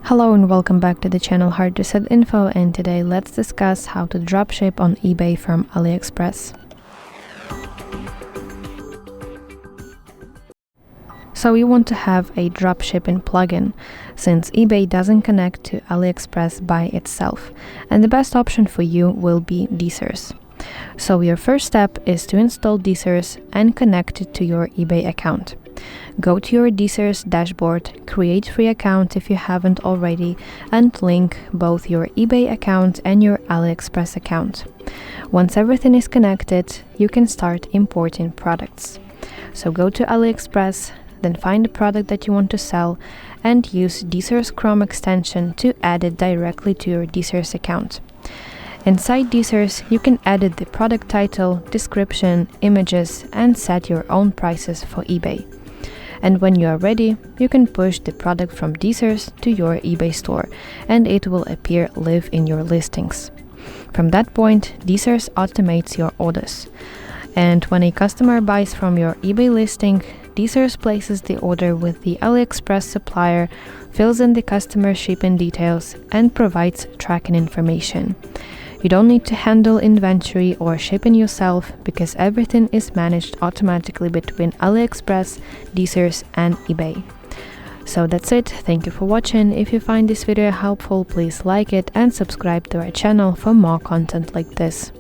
Hello and welcome back to the channel HardReset.Info, and today let's discuss how to dropship on eBay from AliExpress. So you want to have a dropshipping plugin, since eBay doesn't connect to AliExpress by itself, and the best option for you will be Deezers. So your first step is to install Deezers and connect it to your eBay account. Go to your Deezers dashboard, create free account if you haven't already, and link both your eBay account and your AliExpress account. Once everything is connected, you can start importing products. So go to AliExpress, then find the product that you want to sell, and use Deezers Chrome extension to add it directly to your Deezers account. Inside Deezers, you can edit the product title, description, images, and set your own prices for eBay. And when you are ready, you can push the product from Deezers to your eBay store, and it will appear live in your listings. From that point, Deezers automates your orders. And when a customer buys from your eBay listing, Deezers places the order with the AliExpress supplier, fills in the customer shipping details, and provides tracking information. You don't need to handle inventory or shipping yourself because everything is managed automatically between AliExpress, Deezers, and eBay. So that's it. Thank you for watching. If you find this video helpful, please like it and subscribe to our channel for more content like this.